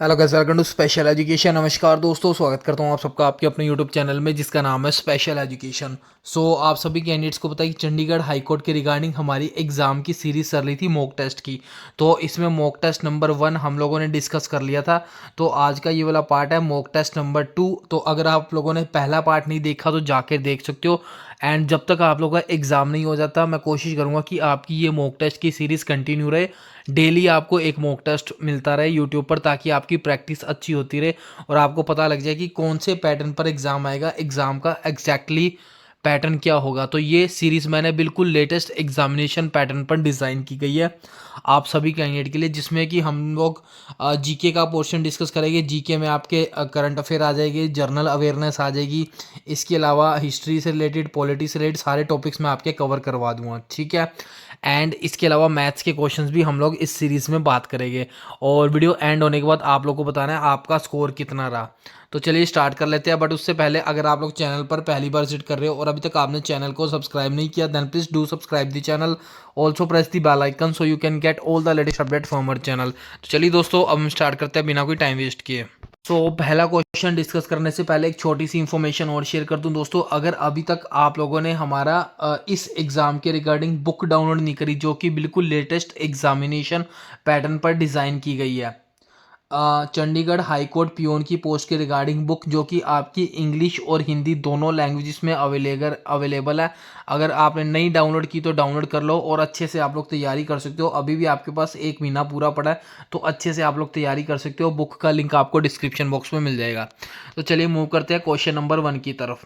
Hello guys, welcome to special education. नमस्कार दोस्तों, स्वागत करता हूं आप सबका आपके अपने यूट्यूब चैनल में जिसका नाम है स्पेशल एजुकेशन। आप सभी कैंडिडेट्स को पता है कि चंडीगढ़ हाई कोर्ट के रिगार्डिंग हमारी एग्ज़ाम की सीरीज चल रही थी मॉक टेस्ट की। तो इसमें मॉक टेस्ट नंबर 1 हम लोगों ने डिस्कस कर लिया था। तो आज का ये वाला पार्ट है मॉक टेस्ट नंबर 2। तो अगर आप लोगों ने पहला पार्ट नहीं देखा तो जाकर देख सकते हो। एंड जब तक आप लोगों का एग्ज़ाम नहीं हो जाता मैं कोशिश करूँगा कि आपकी ये मॉक टेस्ट की सीरीज़ कंटिन्यू रहे। डेली आपको एक मॉक टेस्ट मिलता रहे यूट्यूब पर, ताकि आपकी प्रैक्टिस अच्छी होती रहे और आपको पता लग जाए कि कौन से पैटर्न पर एग्ज़ाम आएगा, एग्ज़ाम का एग्जैक्टली पैटर्न क्या होगा। तो ये सीरीज़ मैंने बिल्कुल लेटेस्ट एग्जामिनेशन पैटर्न पर डिज़ाइन की गई है आप सभी कैंडिडेट के लिए, जिसमें कि हम लोग जीके का पोर्शन डिस्कस करेंगे। जीके में आपके करंट अफेयर आ जाएगी, जर्नल अवेयरनेस आ जाएगी। इसके अलावा हिस्ट्री से रिलेटेड, पॉलिटी से रिलेटेड सारे टॉपिक्स मैं आपके कवर करवा दूंगा, ठीक है। एंड इसके अलावा मैथ्स के क्वेश्चंस भी हम लोग इस सीरीज़ में बात करेंगे। और वीडियो एंड होने के बाद आप लोग को बताना है आपका स्कोर कितना रहा। तो चलिए स्टार्ट कर लेते हैं। बट उससे पहले अगर आप लोग चैनल पर पहली बार विजिट कर रहे हो और अभी तक आपने चैनल को सब्सक्राइब नहीं किया, then please do subscribe the channel. Also press the bell icon so you can get all the latest update from our channel. तो चलिए दोस्तों, अब हम स्टार्ट करते हैं बिना कोई टाइम वेस्ट किए। पहला क्वेश्चन डिस्कस करने से पहले एक छोटी सी इन्फॉर्मेशन और शेयर कर दूं दोस्तों। अगर अभी तक आप लोगों ने हमारा इस एग्ज़ाम के रिगार्डिंग बुक डाउनलोड नहीं करी, जो कि बिल्कुल लेटेस्ट एग्जामिनेशन पैटर्न पर डिज़ाइन की गई है, चंडीगढ़ हाई कोर्ट पियोन की पोस्ट के रिगार्डिंग बुक, जो कि आपकी इंग्लिश और हिंदी दोनों लैंग्वेजेस में अवेलेबल है। अगर आपने नहीं डाउनलोड की तो डाउनलोड कर लो और अच्छे से आप लोग तैयारी कर सकते हो। अभी भी आपके पास 1 महीना पूरा पड़ा है, तो अच्छे से आप लोग तैयारी कर सकते हो। बुक का लिंक आपको डिस्क्रिप्शन बॉक्स में मिल जाएगा। तो चलिए मूव करते हैं क्वेश्चन नंबर 1 की तरफ।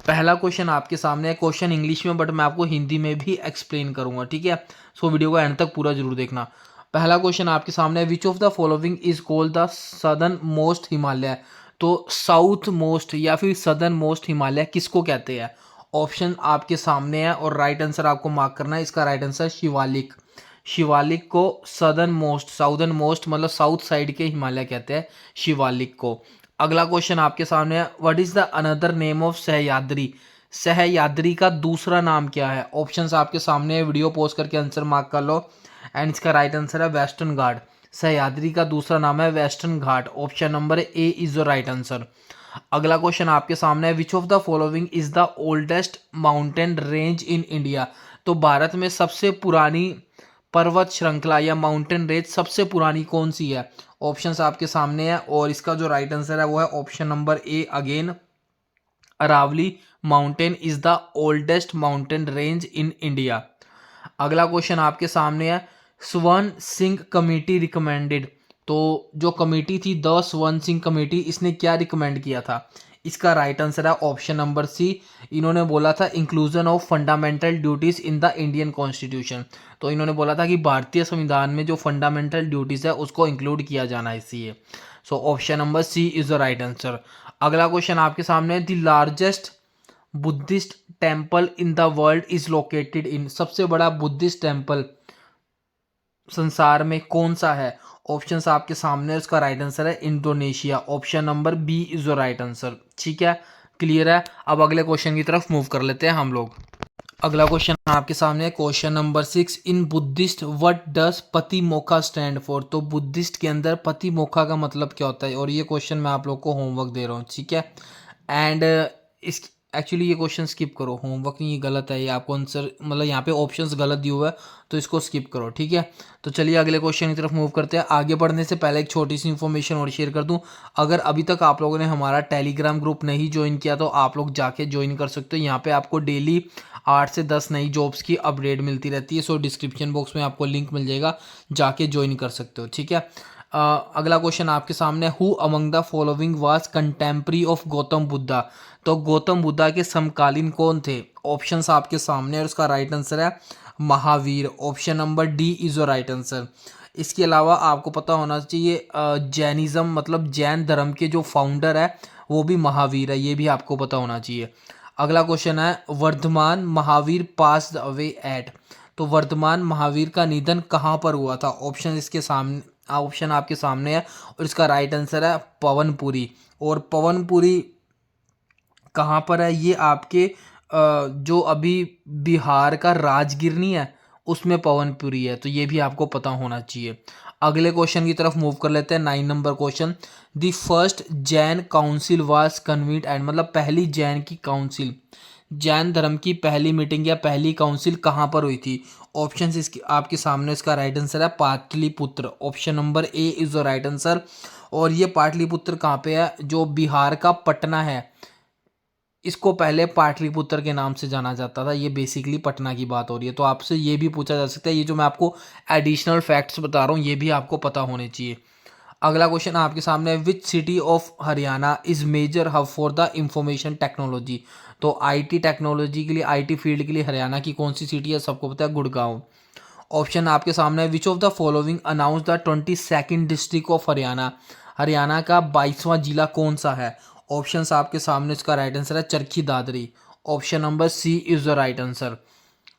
पहला क्वेश्चन आपके सामने है, क्वेश्चन इंग्लिश में, बट मैं आपको हिंदी में भी एक्सप्लेन करूंगा, ठीक है। वीडियो को एंड तक पूरा जरूर देखना। पहला क्वेश्चन आपके सामने है, which of the following is called the southern most Himalaya. तो साउथ मोस्ट या फिर सदर्न मोस्ट हिमालय किसको कहते हैं? ऑप्शन आपके सामने है और राइट आंसर आपको मार्क करना है। इसका राइट आंसर शिवालिक। शिवालिक को सदर्न मोस्ट, साउदर्न मोस्ट मतलब साउथ साइड के हिमालय कहते हैं शिवालिक को। अगला क्वेश्चन आपके सामने है, what is the another name of Sahyadri. Sahyadri का दूसरा नाम क्या है? ऑप्शंस आपके सामने है, वीडियो पॉज करके आंसर मार्क कर लो। एंड इसका राइट आंसर है वेस्टर्न घाट। सह्याद्री का दूसरा नाम है western Ghat. Option number A is the right answer. अगला क्वेश्चन आपके सामने है, which of the following is the oldest mountain range in India. तो भारत में सबसे पुरानी पर्वत श्रृंखला या माउंटेन रेंज सबसे पुरानी कौन सी है? ऑप्शंस आपके सामने है और इसका जो राइट आंसर है वो है option number A again, Aravalli mountain is the oldest mountain range in India. अगला क्वेश्चन आपके सामने है, स्वर्ण सिंह कमेटी रिकमेंडेड। तो जो कमेटी थी द स्वर्ण सिंह कमेटी, इसने क्या रिकमेंड किया था? इसका राइट आंसर है ऑप्शन नंबर सी। इन्होंने बोला था inclusion of fundamental duties in the Indian constitution. तो इन्होंने बोला था कि भारतीय संविधान में जो फंडामेंटल ड्यूटीज है उसको इंक्लूड किया जाना है इसलिए। Option number C is the right answer. अगला क्वेश्चन आपके सामने, the largest Buddhist temple in the world is located in. सबसे बड़ा बुद्धिस्ट टेम्पल संसार में कौन सा है? ऑप्शंस आपके सामने है, उसका राइट आंसर है Indonesia. Option number B is the right answer, ठीक है। क्लियर है। अब अगले क्वेश्चन की तरफ मूव कर लेते हैं हम लोग। अगला क्वेश्चन आपके सामने है, question number 6, in Buddhist what does Patimokkha stand for. तो बुद्धिस्ट के अंदर पतिमोक्खा का मतलब क्या होता है? और ये क्वेश्चन मैं आप लोग को होमवर्क दे रहा हूँ, ठीक है। एंड इस एक्चुअली ये क्वेश्चन स्किप करो, होमवर्क नहीं, ये गलत है, ये आपको आंसर मतलब यहाँ पे ऑप्शंस गलत दिए हुआ है, तो इसको स्किप करो, ठीक है। तो चलिए अगले क्वेश्चन की तरफ मूव करते हैं। आगे बढ़ने से पहले एक छोटी सी इन्फॉर्मेशन और शेयर कर दूं। अगर अभी तक आप लोगों ने हमारा टेलीग्राम ग्रुप नहीं ज्वाइन किया तो आप लोग जाके ज्वाइन कर सकते हो। यहाँ पे आपको डेली 8 से 10 नई जॉब्स की अपडेट मिलती रहती है। डिस्क्रिप्शन बॉक्स में आपको लिंक मिल जाएगा, जाके ज्वाइन कर सकते हो, ठीक है। अगला क्वेश्चन आपके सामने, who among the following was contemporary of Gautam Buddha. तो गौतम बुद्धा के समकालीन कौन थे? ऑप्शंस आपके सामने और उसका राइट आंसर है Mahavir. Option number D is the right answer. इसके अलावा आपको पता होना चाहिए जैनिज्म मतलब जैन धर्म के जो फाउंडर है वो भी महावीर है, ये भी आपको पता होना चाहिए। अगला क्वेश्चन है, Vardhaman Mahavir passed away at. तो वर्धमान महावीर का निधन कहाँ पर हुआ था? ऑप्शन इसके सामने, ऑप्शन आपके सामने है और इसका राइट आंसर है पवनपुरी। और पवनपुरी कहाँ पर है? ये आपके जो अभी बिहार का राजगिर नहीं है उसमें पवनपुरी है, तो ये भी आपको पता होना चाहिए। अगले क्वेश्चन की तरफ मूव कर लेते हैं। 9 number question, the first Jan council was convened and, मतलब पहली जैन की काउंसिल, जैन धर्म की पहली मीटिंग या पहली काउंसिल कहाँ पर हुई थी? ऑप्शन इसकी आपके सामने, इसका राइट आंसर है Pataliputra. Option number A is the right answer. और ये पाटलिपुत्र कहाँ पे है? जो बिहार का पटना है, इसको पहले पाटलिपुत्र के नाम से जाना जाता था। ये बेसिकली पटना की बात हो रही है। तो आपसे ये भी पूछा जा सकता है, ये जो मैं आपको एडिशनल फैक्ट्स बता रहा हूँ ये भी आपको पता होने चाहिए। अगला क्वेश्चन आपके सामने है, which city of Haryana is major hub for the information technology? तो आईटी टेक्नोलॉजी के लिए, आईटी फील्ड के लिए हरियाणा की कौन सी सिटी है? सबको पता है, गुड़गांव। ऑप्शन आपके सामने है, which of the following announce the 22nd district of Haryana? Haryana का 22वां जिला कौन सा है? ऑप्शंस आपके सामने, इसका राइट आंसर है Charkhi Dadri. Option number C is the right answer.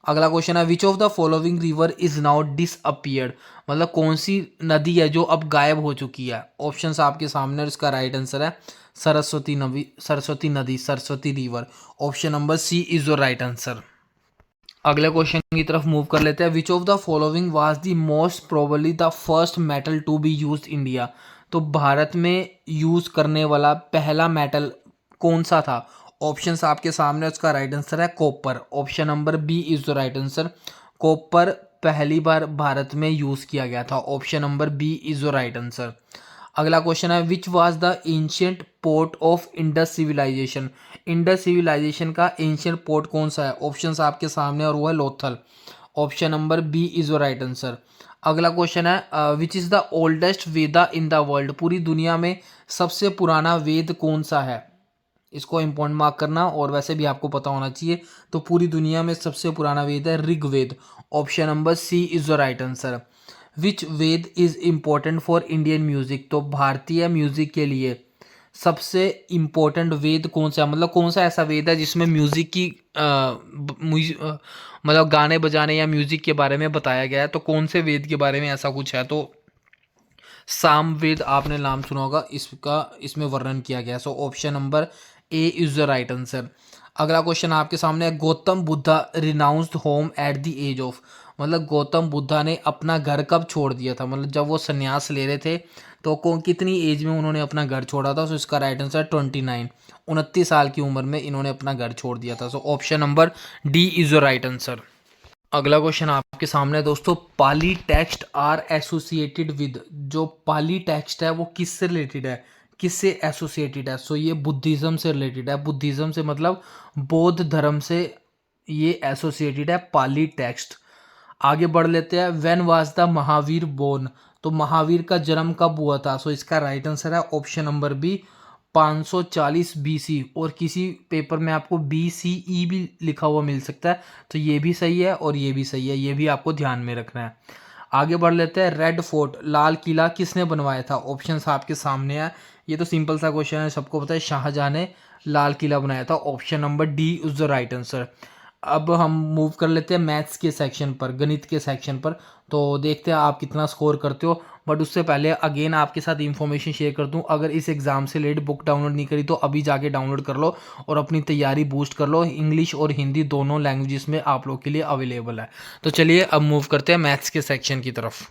अगला क्वेश्चन है, which of the following river is now disappeared? मतलब कौन सी नदी है जो अब गायब हो चुकी है? ऑप्शंस आपके सामने, और इसका राइट आंसर है सरस्वती नदी, सरस्वती नदी, Saraswati river. Option number C is the right answer. अगले क्वेश्चन की तरफ मूव कर लेते हैं, which of the following was the most probably the first metal to be used India? तो भारत में यूज करने वाला पहला मेटल कौन सा था? ऑप्शंस आपके सामने, उसका राइट आंसर है copper. Option number B is the right answer. Copper पहली बार भारत में यूज किया गया था। Option number B is the right answer. अगला क्वेश्चन है, which was the ancient port of Indus civilization? Indus civilization का एंशियंट पोर्ट कौन सा है? ऑप्शंस आपके सामने, और वो है Lothal. Option number B is the right answer. अगला क्वेश्चन है, which is the oldest Veda in the world? पूरी दुनिया में सबसे पुराना वेद कौन सा है? इसको इंपॉर्टेंट मार्क करना, और वैसे भी आपको पता होना चाहिए। तो पूरी दुनिया में सबसे पुराना वेद है Rigveda. Option number C is the right answer. Which Veda is important for Indian music? तो भारतीय म्यूजिक के लिए सबसे इम्पोर्टेंट वेद कौन सा है? मतलब कौन सा ऐसा वेद है जिसमें म्यूजिक की मतलब गाने बजाने या म्यूजिक के बारे में बताया गया है? तो कौन से वेद के बारे में ऐसा कुछ है? तो सामवेद आपने नाम सुना होगा, इसका इसमें वर्णन किया गया। So option number A is the right answer. अगला क्वेश्चन आपके सामने है, Gautam Buddha renounced home at the age of? मतलब गौतम बुद्धा ने अपना घर कब छोड़ दिया था? मतलब जब वो संन्यास ले रहे थे तो कौन कितनी एज में उन्होंने अपना घर छोड़ा था? सो इसका राइट आंसर 29, 29 साल की उम्र में इन्होंने अपना घर छोड़ दिया था। सो option number D is the right answer. अगला क्वेश्चन आपके सामने है दोस्तों, पाली टेक्स्ट आर एसोसिएटेड विद? जो पाली टेक्स्ट है वो किससे रिलेटेड है, किससे एसोसिएटेड है? सो ये बुद्धिज्म से रिलेटेड है। बुद्धिज्म से मतलब बौद्ध धर्म से ये एसोसिएटेड है पाली टेक्स्ट। आगे बढ़ लेते हैं, when was the Mahavir born? तो महावीर का जन्म कब हुआ था? सो इसका राइट आंसर है ऑप्शन नंबर बी 540 बीसी। और किसी पेपर में आपको BCE भी लिखा हुआ मिल सकता है, तो ये भी सही है और ये भी सही है, ये भी आपको ध्यान में रखना है। आगे बढ़ लेते हैं, रेड फोर्ट लाल किला किसने बनवाया था? ऑप्शंस आपके सामने है। ये तो सिंपल सा क्वेश्चन है, सबको पता है, शाहजहां ने लाल किला बनाया था। Option number D is the right answer. अब हम मूव कर लेते हैं मैथ्स के सेक्शन पर, गणित के सेक्शन पर। तो देखते हैं आप कितना स्कोर करते हो। बट उससे पहले अगेन आपके साथ इंफॉर्मेशन शेयर कर दूं, अगर इस एग्ज़ाम से रिलेटेड बुक डाउनलोड नहीं करी तो अभी जाके डाउनलोड कर लो और अपनी तैयारी बूस्ट कर लो। इंग्लिश और हिंदी दोनों लैंग्वेजेस में आप लोग के लिए अवेलेबल है। तो चलिए अब मूव करते हैं मैथ्स के सेक्शन की तरफ।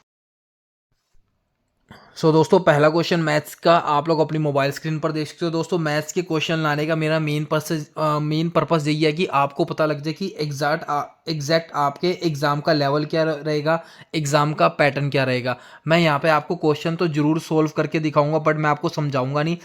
दोस्तों पहला क्वेश्चन मैथ्स का आप लोग अपनी मोबाइल स्क्रीन पर देख सकते हो। दोस्तों मैथ्स के क्वेश्चन लाने का मेरा मेन पर्पस यही है कि आपको पता लग जाए कि एग्जैक्ट आपके एग्ज़ाम का लेवल क्या रहेगा, एग्ज़ाम का पैटर्न क्या रहेगा। मैं यहाँ पे आपको क्वेश्चन तो जरूर सोल्व करके दिखाऊंगा, बट मैं आपको समझाऊंगा नहीं।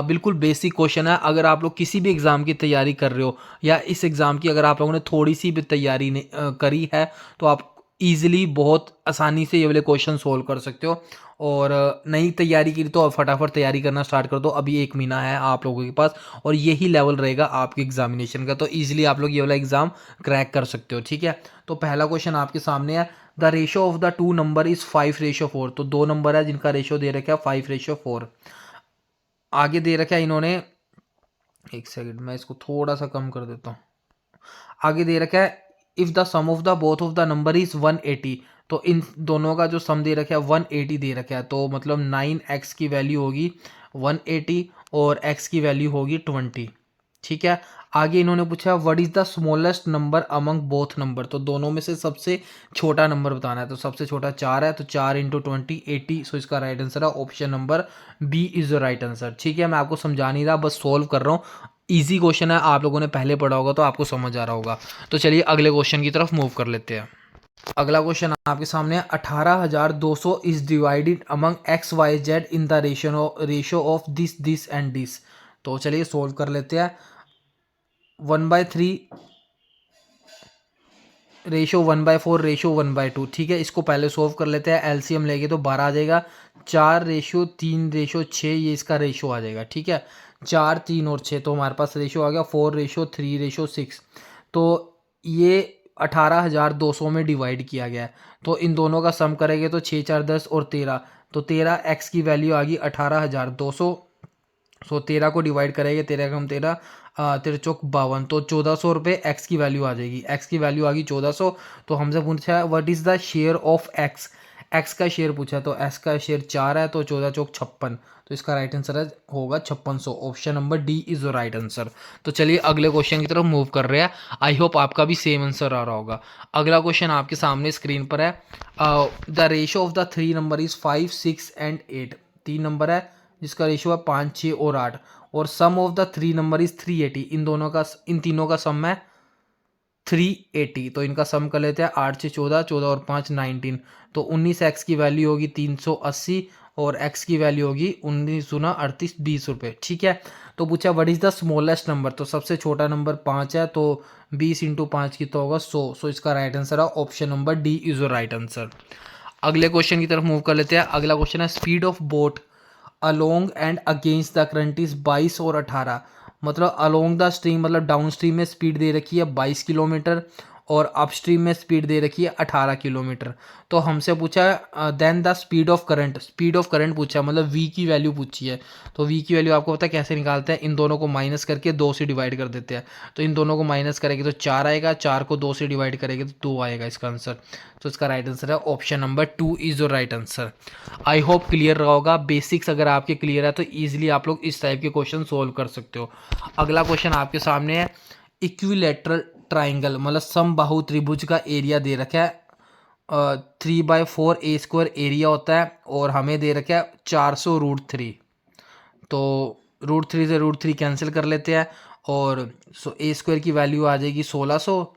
बिल्कुल बेसिक क्वेश्चन है। अगर आप लोग किसी भी एग्ज़ाम की तैयारी कर रहे हो या इस एग्ज़ाम की अगर आप लोगों ने थोड़ी सी भी तैयारी करी है तो आप ईजिली बहुत आसानी से ये वाले क्वेश्चन सोल्व कर सकते हो। और नई तैयारी की तो फटाफट तैयारी करना स्टार्ट कर दो, अभी 1 महीना है आप लोगों के पास और यही लेवल रहेगा आपके एग्जामिनेशन का। तो ईजिली आप लोग ये वाला एग्जाम क्रैक कर सकते हो, ठीक है। तो पहला क्वेश्चन आपके सामने है, the ratio of the two number is 5:4। तो दो नंबर है जिनका रेशो दे रखा है 5:4। आगे दे रखा है इन्होंने, एक सेकंड मैं इसको थोड़ा सा कम कर देता हूँ। आगे दे रखा है if the sum of the both of the number is 180। तो इन दोनों का जो सम दे रखा है 180 दे रखा है। तो मतलब 9x की वैल्यू होगी 180 और x की वैल्यू होगी 20। ठीक है। आगे इन्होंने पूछा what is the smallest number among both number, तो दोनों में से सबसे छोटा नंबर बताना है। तो सबसे छोटा 4 है, तो 4 इंटू 20 80। सो इसका राइट आंसर है option number B is the right answer. ठीक है, मैं आपको समझा नहीं रहा, बस सोल्व कर रहा हूँ। ईजी क्वेश्चन है, आप लोगों ने पहले पढ़ा होगा तो आपको समझ आ रहा होगा। तो चलिए अगले क्वेश्चन की तरफ मूव कर लेते हैं। अगला क्वेश्चन आपके सामने है 18,200 is divided among X Y Z in the ratio of this and this. तो चलिए सोल्व कर लेते हैं। 1/3 रेशो 1/4 रेशो 1/2। ठीक है, इसको पहले सोल्व कर लेते हैं। एलसीएम लेंगे तो 12 आ जाएगा। 4/3/6 ये इसका रेशो आ जाएगा। ठीक है, 4 3 और 6, तो हमारे पास रेशो आ गया 4/3/6। तो ये 18,200 में डिवाइड किया गया है। तो इन दोनों का सम करेंगे तो 6 4 10 और 13, तो 13 एक्स की वैल्यू आ गई 18,200। सो 13 को डिवाइड करेंगे, 13 कम 13 तेरह चौक 52, तो 1400 रुपये एक्स की वैल्यू आ जाएगी। एक्स की वैल्यू आ गई 1400। तो हमसे पूछा है what is the share of x, x का शेयर पूछा है, तो एक्स का शेयर 4 है, तो 14 चौक 56। तो इसका राइट आंसर होगा 5600। Option number D is the right answer. तो चलिए अगले क्वेश्चन की तरफ मूव कर रहे हैं। आई होप आपका भी सेम आंसर आ रहा होगा। अगला क्वेश्चन आपके सामने स्क्रीन पर है। The ratio of the three number is 5 6 and 8। तीन नंबर है जिसका रेशियो है 5 6 और 8, और sum of the three number is 380। इन तीनों का सम है 380। तो इनका सम कर लेते हैं। 8 से 14, 14 और 5 19, तो 19 एक्स की वैल्यू होगी 380, और एक्स की वैल्यू होगी 19 गुना 38 20 रुपये। ठीक है, तो पूछा what is the smallest number, तो सबसे छोटा नंबर 5 है, तो 20 इंटू 5 कितना होगा 100। सो इसका राइट आंसर है option number D is the right answer. अगले क्वेश्चन की तरफ मूव कर लेते हैं। अगला क्वेश्चन है speed of boat along and against the current is 22 और 18। मतलब अलोंग द स्ट्रीम मतलब डाउन स्ट्रीम में स्पीड दे रखी है 22 किलोमीटर, और अपस्ट्रीम में स्पीड दे रखी है 18 किलोमीटर। तो हमसे पूछा है then the speed of current पूछा है, मतलब वी की वैल्यू पूछी है। तो वी की वैल्यू आपको पता है कैसे निकालते हैं, इन दोनों को माइनस करके 2 से डिवाइड कर देते हैं। तो इन दोनों को माइनस करेंगे तो 4 आएगा, 4 को 2 से डिवाइड करेंगे तो 2 आएगा इसका आंसर। तो इसका राइट आंसर है option number 2 is the right answer. I hope clear रहा होगा। बेसिक्स अगर आपके क्लियर है तो ईजिली आप लोग इस टाइप के क्वेश्चन सोल्व कर सकते हो। अगला क्वेश्चन आपके सामने है इक्विलेटरल ट्राइंगल मतलब समबाहु त्रिभुज का एरिया दे रखा है 3/4 A² एरिया होता है, और हमें दे रखा है 400√3। तो √3 से √3 कैंसिल कर लेते हैं, और A² की वैल्यू आ जाएगी 1600,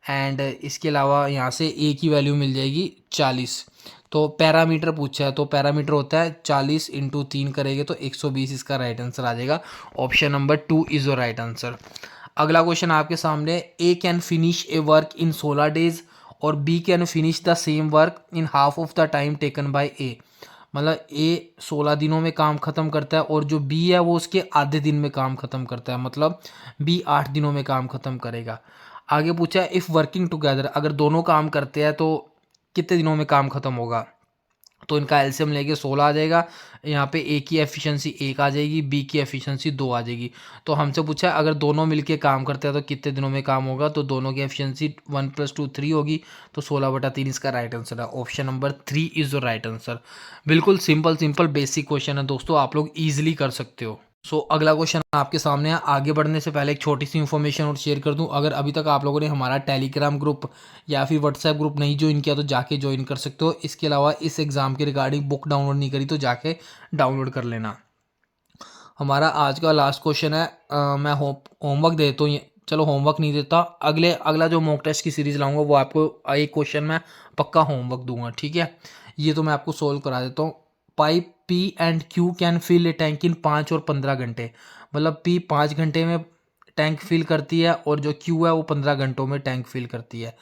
एंड इसके अलावा यहाँ से ए की वैल्यू मिल जाएगी 40। तो पैरामीटर पूछा है, तो पैरामीटर होता है 40 इंटू 3 करेंगे तो 120। इसका राइट आंसर आ जाएगा option number 2 is the right answer. अगला क्वेश्चन आपके सामने, A can finish a work in 16 days और B can finish the same work in half of the time taken by A. मतलब ए 16 दिनों में काम ख़त्म करता है, और जो बी है वो उसके आधे दिन में काम ख़त्म करता है, मतलब बी 8 दिनों में काम ख़त्म करेगा। आगे पूछा है इफ़ वर्किंग टुगेदर, अगर दोनों काम करते हैं तो कितने दिनों में काम ख़त्म होगा। तो इनका एलसीएम लेके 16 आ जाएगा। यहाँ पे ए की एफिशिएंसी 1 आ जाएगी, बी की एफिशिएंसी 2 आ जाएगी। तो हमसे पूछा है अगर दोनों मिलके काम करते हैं तो कितने दिनों में काम होगा। तो दोनों की एफिशिएंसी 1 + 2 3 होगी, तो 16/3 इसका राइट आंसर है। Option number 3 is the right answer. बिल्कुल सिंपल बेसिक क्वेश्चन है दोस्तों, आप लोग ईजिली कर सकते हो। अगला क्वेश्चन आपके सामने है। आगे बढ़ने से पहले एक छोटी सी इन्फॉर्मेशन और शेयर कर दूं, अगर अभी तक आप लोगों ने हमारा टेलीग्राम ग्रुप या फिर व्हाट्सएप ग्रुप नहीं ज्वाइन किया तो जाके ज्वाइन कर सकते हो। इसके अलावा इस एग्ज़ाम के रिगार्डिंग बुक डाउनलोड नहीं करी तो जाके डाउनलोड कर लेना। हमारा आज का लास्ट क्वेश्चन है। मैं होमवर्क देता हूँ, चलो होमवर्क नहीं देता, अगला जो मॉक टेस्ट की सीरीज़ लाऊंगा वो आपको एक क्वेश्चन मैं पक्का होमवर्क दूंगा। ठीक है, ये तो मैं आपको सोल्व करा देता हूँ। Pipe P and Q can fill a tank in 5 और 15 घंटे। मतलब पी 5 घंटे में टैंक फिल करती है, और जो क्यू है वो 15 घंटों में टैंक फिल करती है।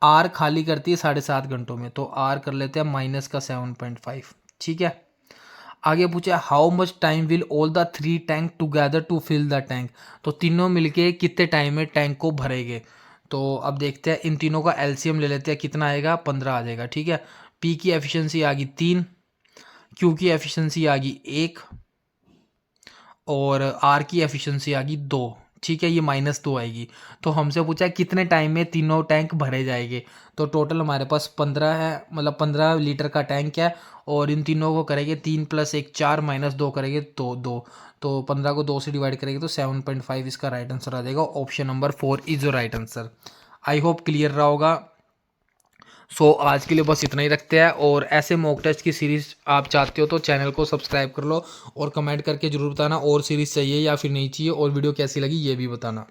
आर खाली करती है 7.5 घंटों में, तो आर कर लेते हैं माइनस का 7.5। ठीक है, आगे पूछा how much time will all the three tank together to fill the tank. तो तीनों मिलके कितने टाइम में टैंक को भरेंगे। तो अब देखते हैं, इन तीनों का एलसीएम ले लेते हैं, कितना आएगा 15 आ जाएगा। ठीक है, पी की एफिशिएंसी आ गई 3, क्यू की एफिशिएंसी आ गई 1, और आर की एफिशिएंसी आ गई 2। ठीक है, ये -2 आएगी। तो हमसे पूछा है कितने टाइम में तीनों टैंक भरे जाएंगे। तो टोटल हमारे पास 15 है, मतलब 15 लीटर का टैंक है और इन तीनों को करेंगे 3 + 1 4 -2 करेंगे तो 2। तो 15 को 2 से डिवाइड करेंगे तो 7.5 इसका राइट आंसर आ जाएगा। Option number 4 is your right answer. I hope clear रहा होगा। सो आज के लिए बस इतना ही रखते हैं, और ऐसे मॉक टेस्ट की सीरीज़ आप चाहते हो तो चैनल को सब्सक्राइब कर लो और कमेंट करके ज़रूर बताना और सीरीज़ चाहिए या फिर नहीं चाहिए, और वीडियो कैसी लगी ये भी बताना।